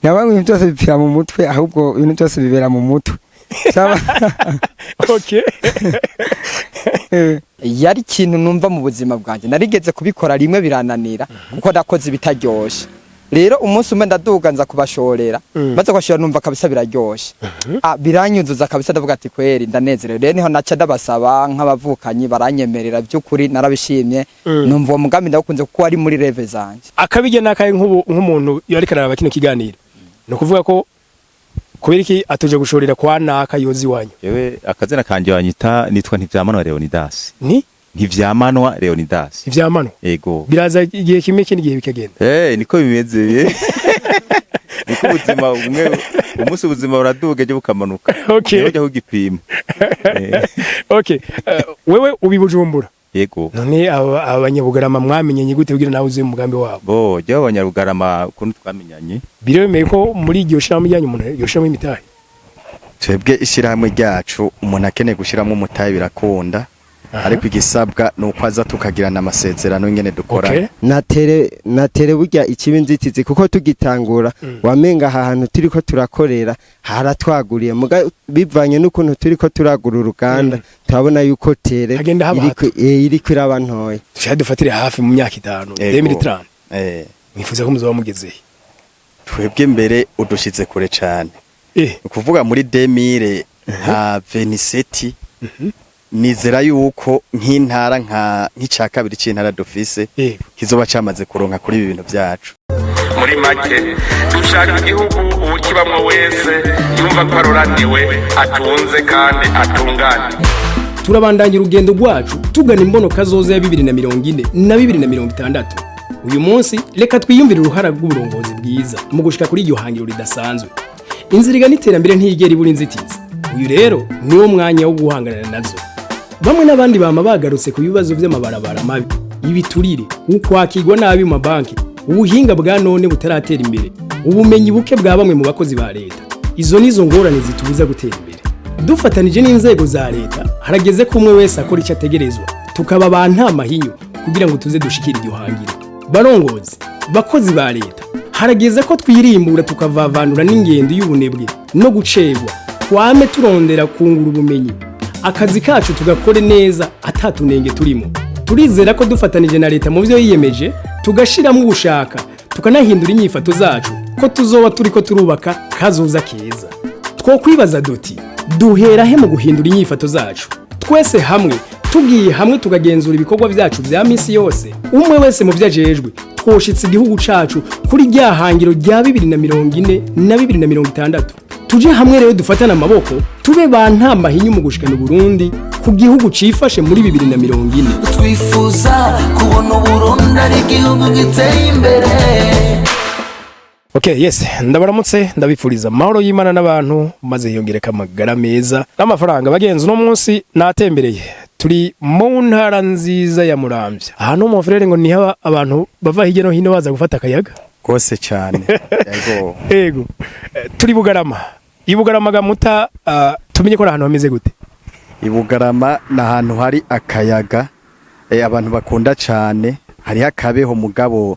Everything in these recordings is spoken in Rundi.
nabamwe ibintu byose bipfira mu mutwe ahubwo ibintu byose bibera mu mutwe. Okay. Yari ikintu numva mu buzima bwanjye narigeze kubikora rimwe birananira kuko nakoze bitaryoshe. Rero umunsi umwe ndaduga nza kubashorera maze kwashora numva kabisa biraryoshe. Biranyuzuza kabisa ndavuga ati kweri ndanezerewe. Rero niho naca ndabasaba nk'abavukanyi baranyemerera by'ukuri narabishimye numva uwo mugambi ndakunze kuko ari muri reve zanje. Akabige nakaye nk'umuntu yari karaba kino kiganiro. No kuvuga ko kubera iki atuje gushorera kwa naka yozi wanyu. Yewe akazina kanje wanyita nitwa Ntivyamanwa Leonidas. Ni Ntivyamanwa Leonidas. Ntivyamanwa. Ego. Biraza igihe kimwe kindi gihe bikagenda. Niko bimeze. Niko ubuzima umwe umunsi ubuzima buradugeje bukamanuka. Okay. Ujya kugipima. Okay. Wewe ubibujumbura. Yego. None abanyabugarama mwamenyanye gute kugira nawe uze umugambi wabo? Bo, je abanyabugarama kuntu twamenyanye. Biremeye ko muri iryo shirahamwe ryanyu umuntu yoshiramo imitahe. Twebwe ishirahamwe ryacu umuntu akeneye gushiramo umutahe birakunda. Ariko igisabwa nuko aza tukagirana amasezerano nyene dukora. Okay. Natere burya ikibinzitizi kuko tugitangura wamenga ahantu turiko turakorera haratwaguriye bivanye n'ukuntu turiko turagura uruganda turabona yuko tere iriko irabantoye. Tushaka dufatire hafi mu myaka 5 2030. Mwifuza ko muzaba mugeze. Twebwe mbere udushize kure cyane. Ukuvuga muri 2000 ha 27 nizera yuko nk'intara nk'icya kabiri cy'intara dufise kizoba cyamaze kuronka kuri ibi bintu byacu. Muri make dushaka igihugu ukibamwe wese yumva ko aroraniwe atunze kandi atunganye. Turabandanya urugendo rwacu tugana imbono kazoza ya 2040 na 2060. Uyu munsi reka twiyumvire uruhara rw'uburongozi bwiza mu gushika kuri iryo hangiro ridasanzwe. Inzira igana iterambere ntiyigera ibura inzitizi. Uyu rero niwo mwanya wo guhangana nazo. Bamwe n'abandi bama bagarutse ku bibazo by'amabarabara mabi, ibiturire, ukwakirwa nabi mu banki, ubuhinga bwa none butaratera imbere, ubumenyi buke bwa bamwe mu bakozi ba leta. Izo nizo ngorane zitubuza gutera imbere. Dufatanije n'inzego za leta, harageze ko umwe wese akora icyo ategerezwa, tukaba abantu amahinyu kugira ngo tuze dushikire iryo hangiro. Barongozi, bakozi ba leta, harageze ko twirimbura tukavavanura n'ingendo y'ubunebwe no gucegwa, twame turondera kungura ubumenyi. Akazi kacu tugakore neza atatunenge turimo. Turizera ko dufatanije na leta mu byo yiyemeje, tugashiramo ubushaka, tukanahindura inyifato zacu, ko tuzoba turiko turubaka kazoza keza. Twokwibaza duti, duhera he mu guhindura inyifato zacu? Twese hamwe, tugiye hamwe tugagenzura ibikorwa byacu bya misi yose. Umwe wese mu vyajejwe, twoshitse igihugu cacu kuri rya hangiro rya 2040 na 2060. Tuje hamwe rero dufatana amaboko tube bantamba hinyu mu gushikana Burundi ku gihugu cifashe muri 2040. Twifuza kubona Burundi ari igihugu giteye imbere. Okay, yes, ndabaramutse ndabifuriza amahoro y'Imana n'abantu maze hiyongereka amagara meza n'amafaranga. Bagenzi no munsi natembereye turi mu ntara nziza ya Muramvya. Ahantu mu frere ngo niho abantu bava hirya no hino baza gufata akayaga kose cyane. Yego. Yego. Turi Bugarama. Ibugarama gamuta tumenye ko ahantu hameze gute? Ibugarama na ahantu hari akayaga abantu bakunda cyane, hari akabeho mugabo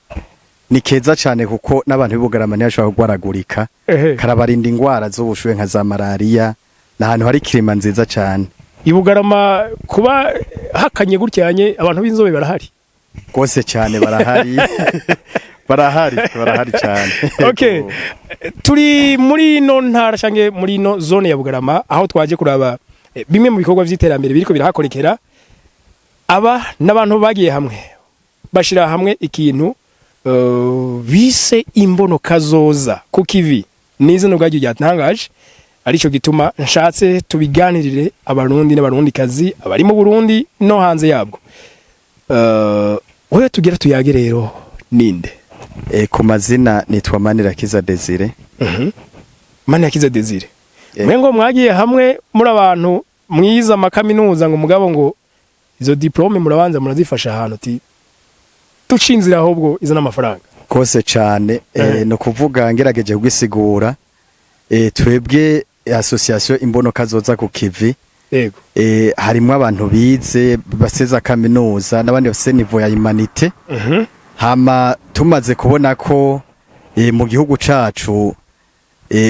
ni keza cyane kuko n'abantu b'Ibugarama ntiyashobora kugwaragurika, karabarinda ingwara z'ubushuhe nka za malaria, na ahantu hari kirima nziza cyane. Ibugarama kuba hakanye gutyanye abantu b'inzobe barahari. Kose cyane barahari. barahari cyane. Okay. Turi muri no ntara shange muri no zone ya Bugarama aho twaje kuraba bimwe mu bikorwa vy'iterambere biriko birahakorekera. Aba n'abantu bagiye hamwe bashira hamwe ikintu bise imbono kazoza ku kivi. Nize no bwagiye yatangaje arico gituma nshatse tubiganirire abarundi n'abarundi kazi abari mu Burundi no hanze yabwo. Oya tugira tuyage rero ninde? Ku mazina nitwa Manirakiza Desire. Manirakiza Desire. Mwengo mwagiye hamwe muri abantu mwiza amakaminuza ngo mugabo ngo izo diplome murabanza murazifasha ahantu ti tucinzira ahubwo izo n'amafaranga. Kose cyane no kuvuga ngerageje kugisigura twebwe association imbono kazoza ku kivi. Yego. Harimo abantu bize baseza kaminuza n'abandi bafite niveau ya humanité. Hama tumaze kubona ko mu gihugu cacu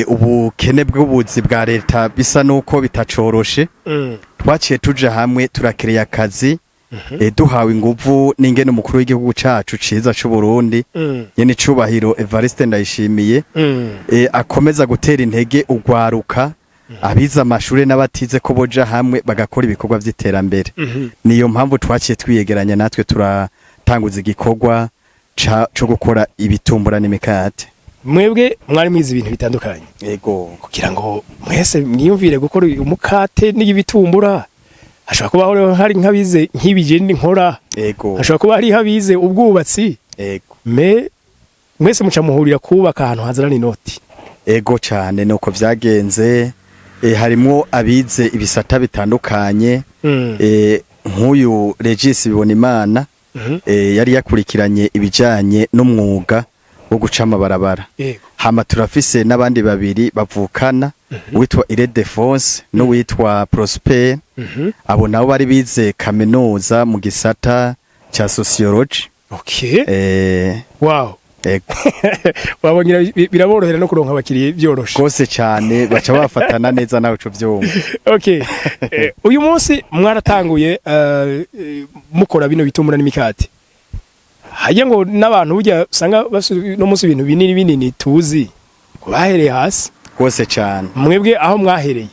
ubukene bw'ubuzi bwa leta bisa nuko bitacoroshe twaciye tuja hamwe turakereye akazi duhawe inguvu n'ingene umukuru w'igihugu cacu ciza c'u Burundi nyene cubahiro Evariste Ndayishimiye akomeza gutera intege ugwaruka abiza amashure n'abatize ko boja hamwe bagakora ibikorwa vy'iterambere niyo mpamvu twaciye twiyegeranya natwe turatanguza igikorwa co gukora ibitumbura n'imikate. Mwebwe mwari mwize ibintu bitandukanye yego kugira ngo mwese mwiyumvire gukora umukate n'ibitumbura hashobora kuba hari nk'abize nk'ibijeni nkora yego hashobora kuba hari habize ubwubatsi yego mwese muca muhurira kubaka ahantu hazana inoti yego cyane nuko vyagenze harimo abize ibisata bitandukanye nk'uyu Regis Bibonimana yari yakurikiranye ibijanye n'umwuga wo guca amabarabara hama turafise n'abandi babiri bavukana witwa Ildefonse no witwa Prosper abo nabo bari bize kaminuza mu gisata cha sociology. Wow wabonye biraborohera no kuronka abakiriye byoroshe gose cyane baca bafatana neza nawe cyo vyumva. Uyu munsi mwaratanguye mukora bino bitumbura n'imikate hajya ngo n'abantu burya usanga no munsi ibintu binini tuzi bahereye hasi gose cyane. Mwebwe aho mwahereye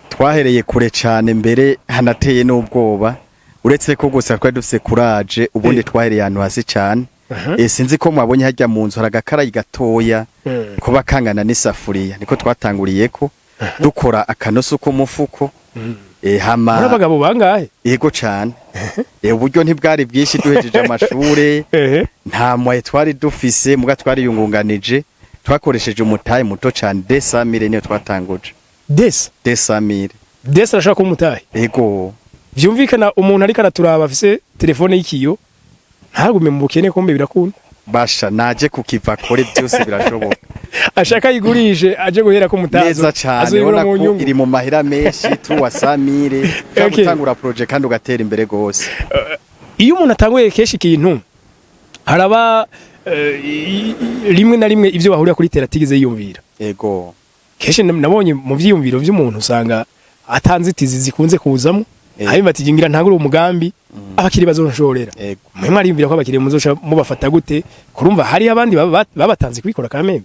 twahereye kure cyane mbere hanateye n'ubwoba uretse ko gusa twari dufise courage ubundi twahereye ahantu hasi cyane. Sinzi ko mwabonye hajya mu nzu haragakarayi gatoya ko bakangana n'isafuriya niko twatanguriye ko dukora akanoso ko mufuko hama abagabo bangahe yego cyane uburyo ntibwari bwishi duhejeje amashure nta mwaye twari dufise muga twari yungunganije twakoresheje umutahe muto cyane 200,000 niyo twatanguje 200,000 arashaka umutahe yego vyumvikana umuntu ariko araturaba afise telefone y'ikiyo ntagume mu bukene kombe birakunda basha naje kukiva kore byose birashoboka ashaka yigurishe aje guhera ko mutazo neza cyane ubona ko iri mu mahera menshi tuwa Samire cyangwa project kandi ugatera imbere gose. Iyo umuntu atanguye keshi ikintu haraba rimwe na rimwe ivyo bahurira kuri teratigeze yiyumvira yego keshi nabonye mu vyiyumviro vy'umuntu usanga atanzitizi zikunze kuzamo hanyuma ati ngira ntangure umugambi abakiri bazonshorera mwe mwarimvira ko abakiri muzoca mubafata gute kurumva hari abandi babatanze kubikora kameme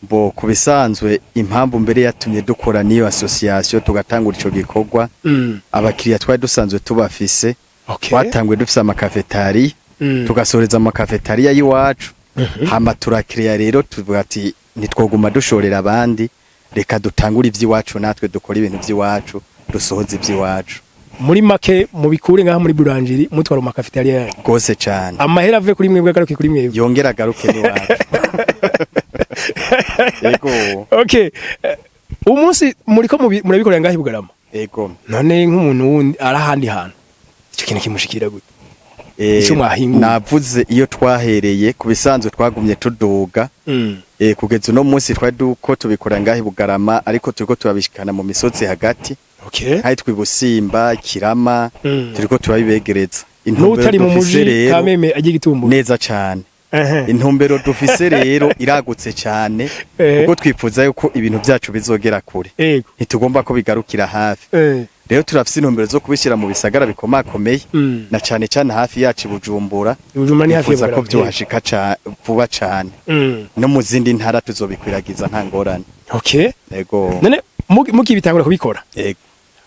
bo kubisanzwe impamvu mbere yatumye dukora niyo association tugatangura ico gikorwa abakiriya twari dusanzwe tubafise twatangwe dufise amakafetari tugasoreza amakafetari yiwacu hama turakiriya rero tuvuga ati nitwoguma dushorera abandi reka dutangura ivy'iwacu natwe dukora ibintu vy'iwacu dusohoza ivy'iwacu muri make mubikure ngaha muri Buranjiri mutwara mu makafetariya yanyu gose cyane amahera ave kuri mwebwe agaruke kuri mwebwe yongera agaruke ni wacu yego umunsi muriko murabikorera ngaha Bugarama yego none nk'umuntu arahandi hantu icyo kintu kimushikira gute icyo mwahingu navuze iyo twahereye kubisanzwe twagumye tuduga kugeza no munsi twari duko tubikorera ngaha Bugarama ariko turiko turabishikana mu misozi hagati hari twibusimba Kirama turiko turabibegereza intumbero dufise rero kameme agiye gitumbura neza cyane intumbero dufise rero iragutse cyane kuko twifuza yuko ibintu byacu bizogera kure ntitugomba ko bigarukira hafi rero turafise intumbero zo kubishira mu bisagara bikomakomeye na cyane cyane hafi yacu Bujumbura ni hafi ko byohashika vuba cyane no mu zindi ntara tuzobikwiragiza nta ngorane yego none mukibitangura kubikora yego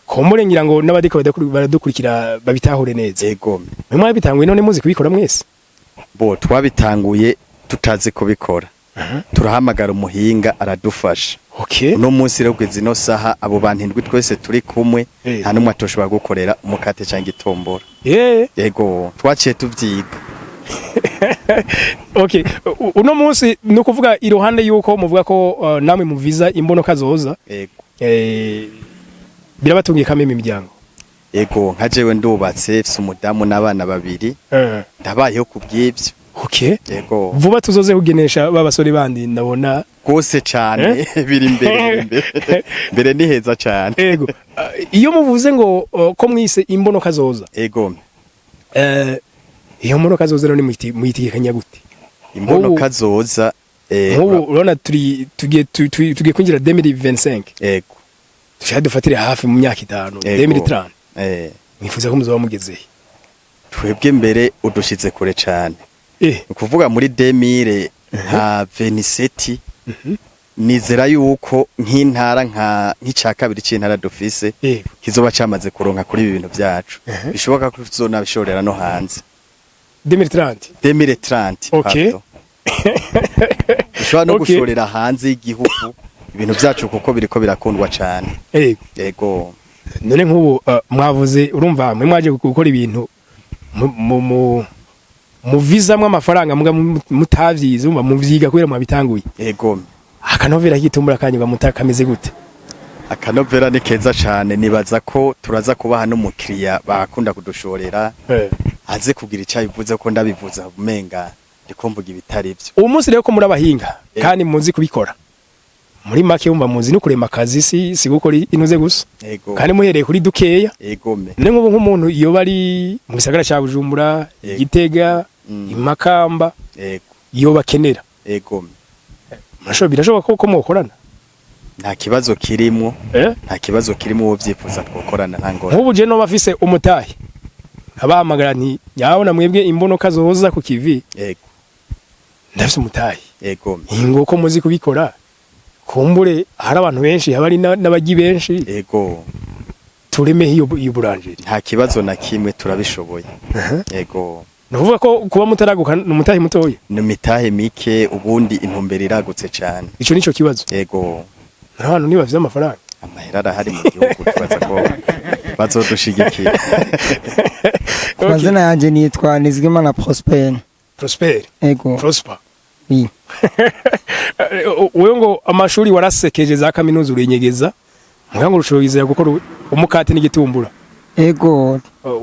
komure ngira ngo n'abadiko baradukurikira babitahure neza yego mwe bitanguye none muzi kubikora mwese bo twabitanguye tutazi kubikora turahamagara umuhinga aradufasha no munsi rero kwezi no saha abo bantu indwi twese turi kumwe nta numwe atoshobora gukorera umukate cyangwa itombora yego twaciye tuvyiga uno munsi nukuvuga iruhande yuko muvuga ko namwe muviza imbonoka zoza yego birabatungiye kameme imiryango yego nka jewe ndubatse fise umudamu n'abana babiri ndabayeho kubw'ibyo yego vuba tuzoze kugenesha babasore bandi ndabona gose cyane biri mbere ni heza cyane yego iyo muvuze ngo ko mwise imbonoka zoza yego iyo mbonoka zoza rero ni muyitikanya gute imbonoka zoza nk'ubu urabona tugiye kwinjira 2025 yego dushaka dufatire hafi mu myaka 5 2030 mwifuza ko muzaba mugezeye twebwe mbere udushitse kure cyane ukuvuga muri 2000 nka 27 nizera yuko nk'intara nk'icya kabiri cy'intara dufise kizoba cyamaze kuronka kuri ibi bintu byacu bishoboka ko tuzona bishorera no hanze 2030 okay bishobora no gushorera hanze y'igihugu ibintu byacu kuko biriko birakundwa cyane yego none nk'ubu mwavuze urumva mwe mwaje gukora ibintu mu vizamwe amafaranga mutavyize umva muvyiga kubera mwabitanguye yego akanovera kitumbura kanyuga mutakameze gute akanovera ni keza cyane nibaza ko turaza kubaha n'umukiriya bakunda kudushorera aze kugira icyabivuze ko ndabivuza umenga ndikumvuga ibitari byo uwo munsi rero ko muri abahinga kandi muzi kubikora muri make wumva muzi no kurema akazi si gukora inuze gusa kandi muhereye kuri dukeya ne nk'umuntu iyo bari mu gisagara cya Bujumbura Gitega Imakamba iyo bakenera birashoboka ko mukorana nta kibazo kirimo nta kibazo kirimo uwo byifuza gukorana nta ngora nk'ubu je no bafise umutahe abahamagara nti nyabona mwebwe imbonoka zoza ku kivi ndafise umutahe ingo ko muzi kubikora kumbure hari abantu benshi habari n'abaji benshi tureme hiyo iburangeri nta kibazo na kimwe turabishoboye nuvuga ko kuba mutaraguka numutahe mutoye ni mitahe mike ubundi intumbero iragutse cyane ico nico kibazo abantu ni bafite amafaranga amahera arahari mu gihugu tubaza ko bazodushigikira Mazina yanje nitwa Nizigimana Prosper Prosper wewe ngo amashuri warasekeje za kaminuza urenyegeza mwango rushoyiza gukora umukati n'igitumbura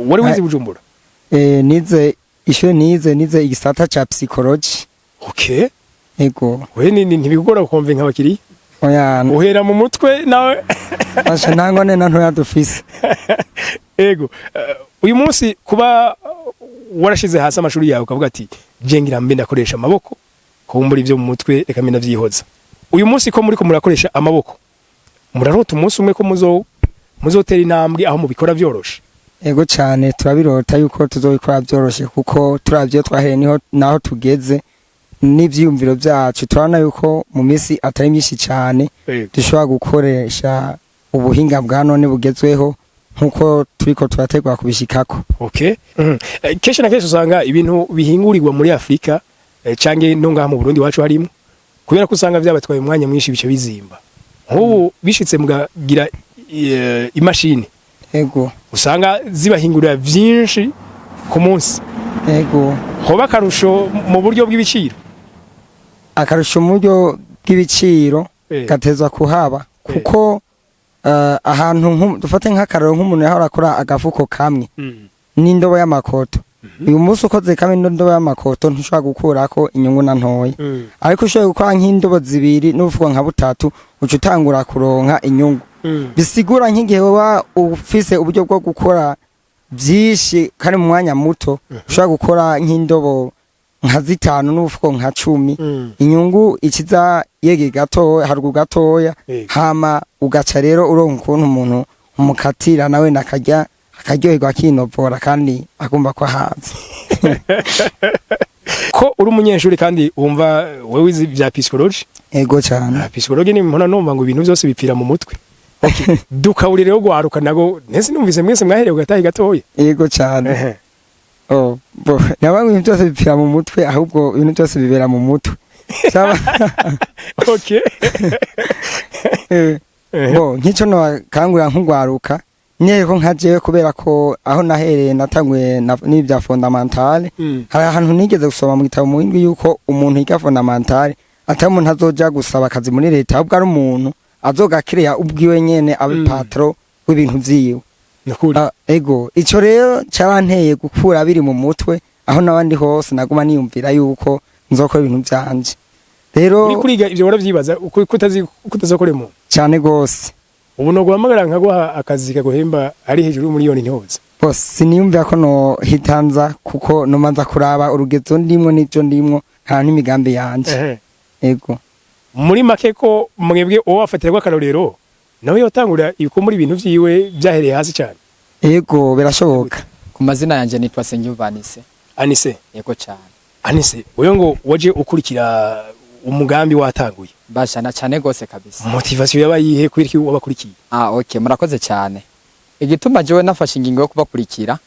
wari wize Bujumbura nize ishure nize igisata cha psychology we ntibigora kumva nk'abakiri uhera mu mutwe nawe asha ntangone na ntoya dufise uyu munsi kuba warashize hasi amashuri yawe ukavuga ati jengira mbe ndakoresha amaboko ko muri byo mu mutwe reka mina vyihoza uyu munsi ko muri ko murakoresha amaboko murarota umunsi umwe ko muzotera intambwe aho mubikora byoroshe cyane turabirota yuko tuzobikora byoroshe kuko turavyo twahere niho naho tugeze n'ivyumviro byacu turabona yuko mu minsi atari myinshi cyane dushobora gukoresha ubuhinga bwa none bugezweho nkuko turiko turategwa kubishikako kesho na kesho usanga ibintu bihingurirwa muri Afrika cange no ngaha mu Burundi wacu harimo kubera ko usanga vyabatwaye umwanya mwinshi bice bizimba nk'ubu bishitse mugagira imashini usanga zibahingurira vyinshi ku munsi hoba karusho mu buryo bw'ibiciro akarusho mu buryo bw'ibiciro gatezwa kuhaba kuko ahantu dufate nk'akararo nk'umuntu yahora akora agafuko kamwe n'indobo y'amakoto uyu munsi ukoze kamwe n'indobo y'amakoto ntushobora gukurako inyungu na ntoya ariko ushoboye gukora nk'indobo zibiri n'ubufuko nka butatu uca utangura kuronka inyungu bisigura nk'igihe waba ufise uburyo bwo gukora byinshi kandi mu mwanya muto ushobora gukora nk'indobo nka 5 n'ubufuko nka 10 inyungu ikiza yege gatoya haruguru gatoya hama ugaca rero uronka ukuntu umuntu umukatira nawe nakarya akaryoherwa akinovora kandi agomba ko haza ko uri umunyeshuri kandi wumva wewe wize bya psychology cyane psychology ni mpona numva ngo ibintu byose bipfira mu mutwe dukawuri rero gwaruka nago nese numvise mwese mwahereye gatahi gatoya cyane nabangwe ibintu byose bipfira mu mutwe ahubwo ibintu byose bibera mu mutwe nk'icyo nakangurira nk'ugwaruka nyeko nkajewe kubera ko aho nahereye natanguye n'ibya fondamentale hari ahantu nigeze gusoma mu gitabo muhindwi yuko umuntu yiga fondamentale atari umuntu azoja gusaba akazi muri leta ahubwo ari umuntu azogakiriya ubwiwe nyene abe patro w'ibintu vyiwe ico rero caranteye gukura biri mu mutwe aho nabandi hose naguma niyumvira yuko nzokora ibintu vyanje rero uri kuriga ivyo waravyibaza kutazokora cyane gose ubu no guhamagara nkaguha akazi kaguhemba ari hejuru y'umiliyoni ntihoza siniyumvira ko no hitanza kuko no manza kuraba urugezo ndimwo n'ivyo ndimwo nta n'imigambi yanje ego muri make ko mwebwe uwo wafatirwa akarorero nawe yotangura ibikomuri ibintu vyiwe byahereye hasi cyane. ego birashoboka. Ku mazina yanje nitwa Sengiyuvanise. Anise Yego cyane. Anise wewe ngo waje ukurikira umugambi watanguye Bashana cyane gose kabisa. motivation yabayihe kwiriki wabakurikiye? Okay, murakoze cyane. Igituma jewe nafashe ingingo yo kubakurikira.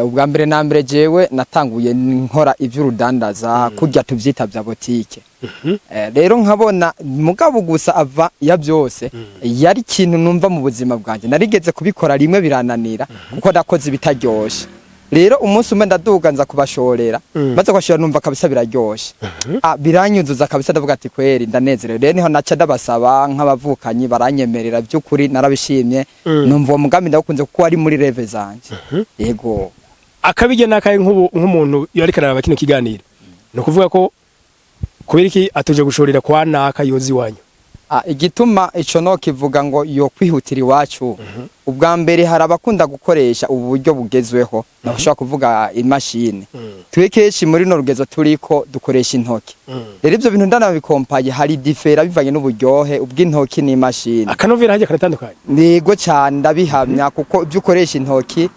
Ubwa mbere na mbere jewe natanguye nkora ivy'urudandaza kurya tuvyita bya botike. Rero nkabona mugabo gusa ava ya byose yari ikintu numva mu buzima bwanje narigeze kubikora rimwe birananira kuko nakoze ibitaryoshe. Rero umunsi umwe ndaduga nza kubashorera maze kwashora numva kabisa biraryoshe. Biranyuzuza kabisa ndavuga ati kweri ndanezerewe. Rero niho naca ndabasaba nk'abavukanyi baranyemerera by'ukuri narabishimye. Numva uwo mugambi ndakunze kuko ari muri reve zanje. Yego. Akabige nakaye nk'umuntu yari karaba kino kiganiro. No kuvuga ko kubera iki atuje gushorera kwa naka yozi wanyu. Igituma ico no kivuga ngo yo kwihutira iwacu. Ubwa mbere harabakunda gukoresha ubu buryo bugezweho nabashaka kuvuga imashine. Twekeshi muri no rugezo turiko dukoresha intoki. Rero ivyo bintu ndanabikompaye hari differa bivanye n'uburyohe ubw'intoki n'imashine. Akanovera haje karatandukanye. Nego cyane ndabihamya kuko ibyo ukoresha intoki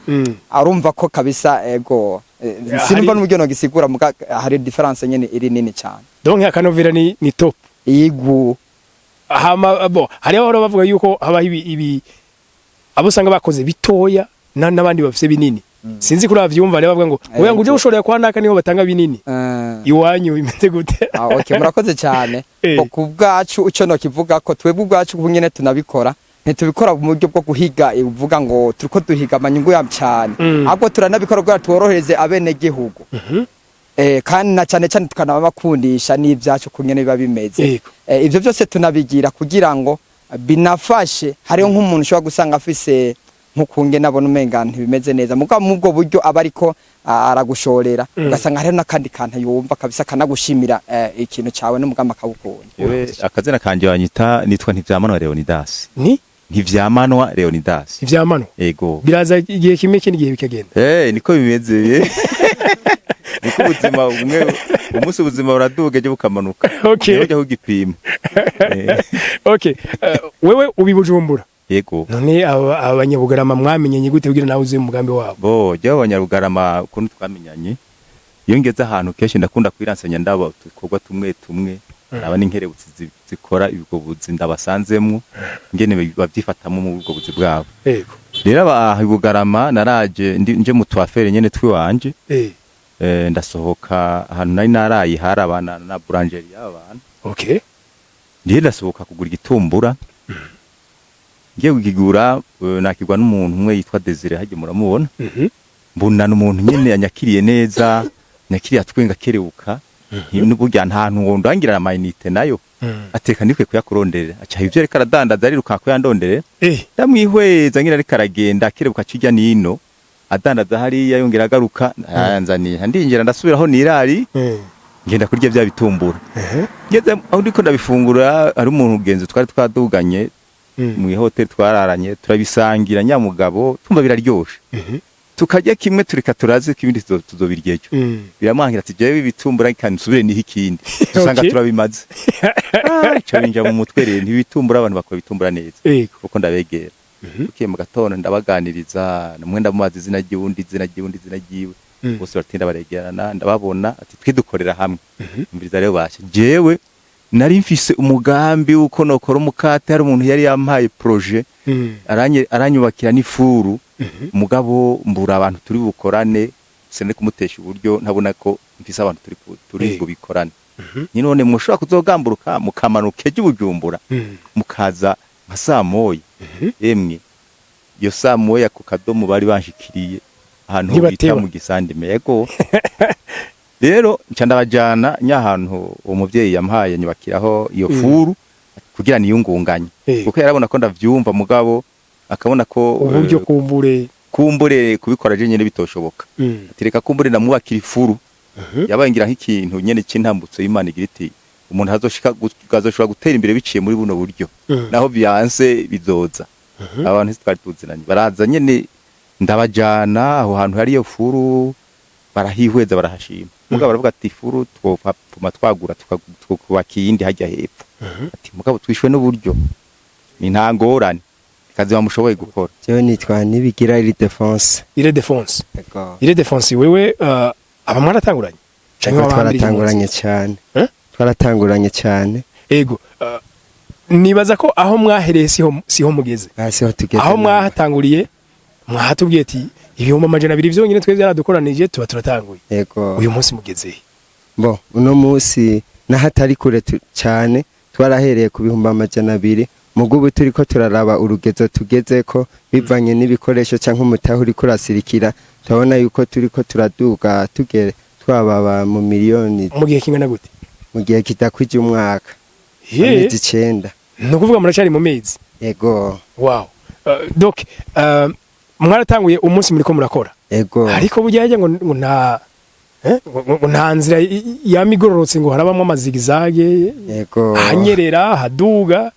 arumva ko kabisa ego sinumva n'uburyo no gisigura muga hari difference nyene iri nini cyane. Donc akanovera ni top. Yego. Hama bo hari aho bavuga yuko haba ibi abo usanga bakoze bitoya n'abandi bafise binini. Sinzi kuri avyumva rero bavuga ngo oya nguje gushorera kwa naka niho batanga binini. Iwanyu bimeze gute? Okay, murakoze cyane. Ku bwacu uco no kivuga ko twebwe ubwacu kunyene tunabikora ntitubikora mu buryo bwo guhiga uvuga ngo turiko duhiga amanyungu ya cyane. Ahubwo turanabikora bwa tworohereze abene gihugu. Kandi na cyane cyane tukanabakundisha n'ibyacu kunyene biba bimeze. Ivyo byose tunabigira kugira ngo binafashe hariho nk'umuntu ushobora gusanga afise nkukunge nabona umenga ntibimeze neza muga mu bwo buryo abariko aragushorera ugasanga hariho nakandi kantu yumva kabisa kanagushimira ikintu cyawe n'umugamba kawukunda. Yewe akazina kanje wanyita nitwa Ntivyamanwa Leonidas. Ni Ntivyamanwa Leonidas. Ntivyamanwa. Yego. Biraza igihe kimwe kindi gihe bikagenda. Niko bimeze. Niko ubuzima umwe umunsi ubuzima buraduga je bukamanuka. Okay. Ujya kugipima. Okay. Wewe ubibujumbura. Yego. None abanyabugarama mwamenyanye gute kugira nawe uze umugambi wabo? Bo je abanyabugarama kuntu twamenyanye. Iyo ngeze ahantu kenshi ndakunda kwiransanya ndaba tukorwa tumwe tumwe. Aba n'inkerebutsi zikora ibwo buzi ndabasanzemwe ngene babyifatamo mu bwo buzi bwabo. Yego. Rero abahibugarama naraje nje mu twafere nyene twiwanje. Ndasohoka ahantu nari narayi harabana na boulangerie y'abantu. Okay. Ndiye ndasohoka kugura igitumbura. Ngiye kugigura nakigwa n'umuntu umwe yitwa Desire haje muramubona. Mbona n'umuntu nyene anyakiriye neza, nyakiriye atwenga kerebuka. N'uburya ntantu ngo ndangira amayinite nayo. Ateka ndikwe kuyakuronderera. Acha ivyo reka aradandaza ari ruka kuyandonderera. Ndamwihweza ngira reka aragenda kerebuka kijya nino. Adandaza hariya yongera agaruka yanzaniye ndinjira ndasubiraho nirari ngenda kurya bya bitumbura ngeze aho ndiko ndabifungura ari umuntu ugenze twari twaduganye mu hotel twararanye turabisangira nyamugabo tumba biraryoshe tukajya kimwe tureka turaze kibindi tuzobiryejo biramangira ati jewe ibitumbura kandi subire ni hikindi usanga turabimaze cyo binja mu mutwe rero ntibitumbura abantu bakora bitumbura neza kuko ndabegera ukiye mu gatondo ndabaganiriza namwenda mu mazi zina giundi giwe bose batinda baregerana ndababona ati twidukorera hamwe mbiriza rero bashe jewe nari mfise umugambi uko nokora umukate hari umuntu yari yampaye projet aranyubakira n'ifuru mugabo mbura abantu turi bukorane sene kumutesha uburyo ntabona ko mfise abantu turi bubikorane none mushobora kuzogamburuka mukamanuke y'ubujumbura mukaza nka saa moya emwe iyo saa moya ku kadomo bari banshikiriye ahantu bita mu gisandime yego rero nca ndabajana nyahantu umuvyeyi yampaye nyubakiraho iyo furu kugira niyungunganye kuko yarabona ko ndavyumva mugabo akabona ko uburyo kumbure kubikora je nyene bitoshoboka atireka kumbure namubakira ifuru yabaye ngira nk'ikintu nyene c'intambutso y'Imana igira iti umuntu azoshobora gutera imbere biciye muri buno buryo naho byanse bizoza abantu twari tuzinanye baraza nyene ndabajana aho hantu hari iyo furu barahihweza barahashima mugabo baravuga ati furu twopfa twagura tukubaka iyindi hajya hepfo ati mugabo twishwe n'uburyo ni ntangorane kazi bamushoboye gukora jewe nitwa Nibigira Iri Defense Ego Iri Defense wewe abamwaratanguranye twaratanguranye cyane ego nibaza ko aho mwahereye siho mugeze aho mwahatanguriye mwahatubwiye ati ibihumbi 200 vyonyine twebwe yaradukoranije tuba turatanguye yego uyu munsi mugeze bo uno munsi nahatari kure cyane twarahereye ku bihumbi 200 mugubu turiko turaraba urugezo tugezeko bivanye n'ibikoresho canke umutaho uri kurasirikira turabona yuko turiko turaduga tugere twababa mu miliyoni mu gihe kingana gute mu gihe kitakwije umwaka amezi 9 no kuvuga muracari mu mezi yego wow donc mwaratanguye umunsi muri ko murakora yego ariko bujyaje ngo nta nzira yamigororotse ngo harabamwe amazigizage yego hanyerera haduga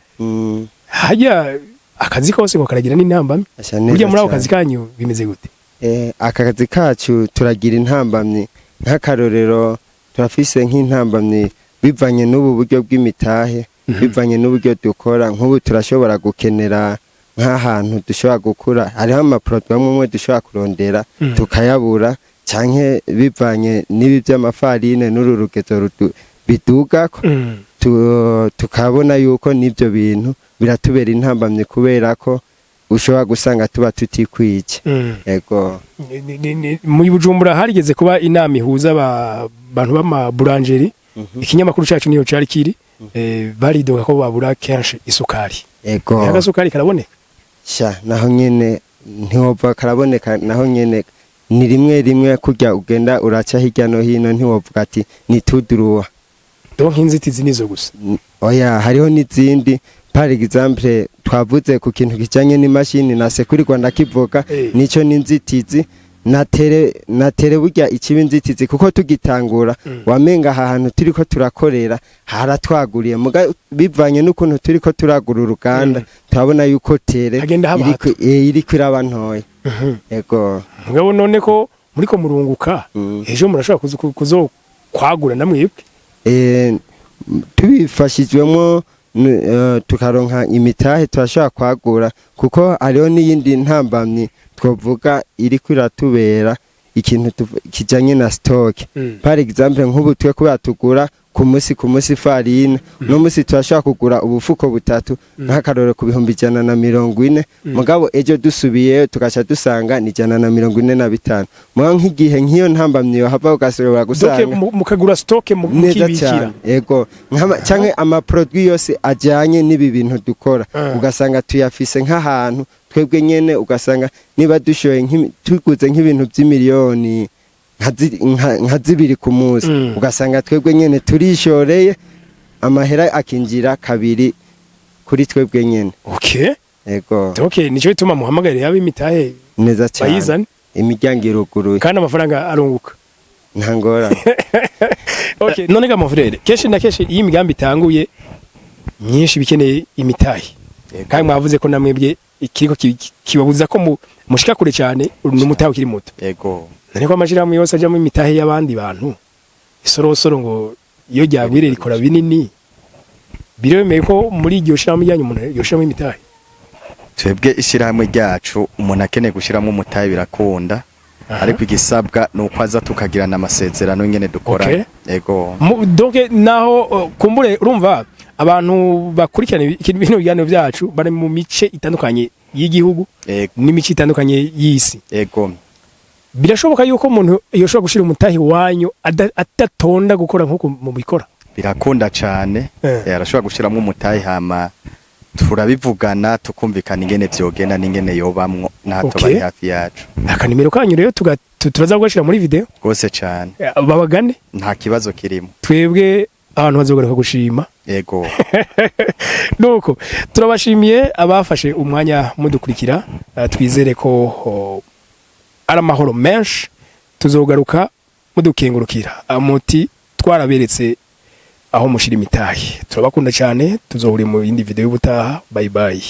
hajya akazi kose ngo karagira n'intambamye burya muri ako kazi kanyu bimeze gute akazi kacu turagira intambamye nk'akarorero turafise nk'intambamye bivanye n'ubu buryo bw'imitahe bivanye n'uburyo dukora nk'ubu turashobora gukenera nk'ahantu dushobora gukura hariho amaproduit amwe dushobora kurondera tukayabura canke bivanye n'ibi by'amafarine n'uru rugezo bidugako tukabona yuko n'ibyo bintu biratubera intambamye kubera ko ushobora gusanga tuba tutikwije yego mu Bujumbura harigeze kuba inama ihuza abantu b'ama boulangerie ikinyamakuru cyacu niyo cari kiri baridoga ko babura kenshi isukari yego agasukari karaboneka naho nyene ntiwova karaboneka naho nyene ni rimwe kujya ugenda uraca hirya no hino ntiwovuga ati nituduruwa donc inzitizi nizo gusa oya hariho n'izindi par exemple twavuze ku kintu kijanye n'imashini na sekurirwa ndakivuga nico n'inzitizi natere burya ikibi inzitizi kuko tugitangura wamenga ahantu turiko turakorera haratwaguriye bivanye n'ukuntu turiko turagura uruganda turabona yuko tere iriko iraba ntoya yego mugabo none ko muriko murunguka ejo murashobora kuzokwagura namwibwe tubifashijwemo tukaronka imitahe turashobora kwagura kuko hariho n'iyindi ntambamye twovuga iri kwiratubera ikintu kijanye na stock par exemple nk'ubu twe kubera tugura ku munsi farine no munsi turashobora kugura ubufuko butatu nk'akarore ku bihumbi 140 mugabo ejo dusubiye tugaca dusanga ni 145 mwa nk'igihe nk'iyo ntambamye yo hava ugasorera gusanga mukagura stock mukibikira yego canke ama produit yose ajanye n'ibi bintu dukora ugasanga tuyafise nk'ahantu twebwe nyene ugasanga niba dushoye tuguze nk'ibintu by'imiliyoni nka zibiri ku munsi ugasanga twebwe nyene turishoreye amahera akinjira kabiri kuri twebwe nyene yego nico bituma muhamagarira yaba imitahe neza cyane bayizane imiryango iruguruye kandi amafaranga arunguka ntangora none ga mufrere keshi na keshi iyi migambi itanguye nyinshi bikeneye imitahe kandi mwavuze ko namwebwe ikiriko kibabuza ko mushika kure cyane n'umutahe ukiri muto yego none ko amajiramu yose aja mu imitahe y'abandi bantu isorosoro ngo iyo ryagwire rikora binini biremeye ko muri iryo shiramu ryanyu umuntu yoshiramo imitahe twebwe ishirahamwe ryacu umuntu akeneye gushiramo umutahe birakunda ariko igisabwa nuko aza tukagirana amasezerano nyene dukora yego donc naho kumbure urumva abantu bakurikirana ibintu biganiro byacu bari mu mice itandukanye y'igihugu n'imice itandukanye y'isi yego birashoboka yuko umuntu yoshobora gushira umutahi wanyu atatonda gukora nkuko mu bikora birakunda cyane arashobora gushiramo umutahi hama turabivugana tukumvikana ingene vyogenda n'ingene yobamwo nato bari hafi yacu akanimero kanyu rero turaza gushira muri video gose cyane babagane nta kibazo kirimo twebwe abantu bazogaruka gushima yego nuko turabashimiye abafashe umwanya mudukurikira twizere ko ari amahoro menshi tuzogaruka mudukengurukira amuti twaraberetse aho mushira imitahe turabakunda cyane tuzohurira mu yindi video y'ubutaha bye bye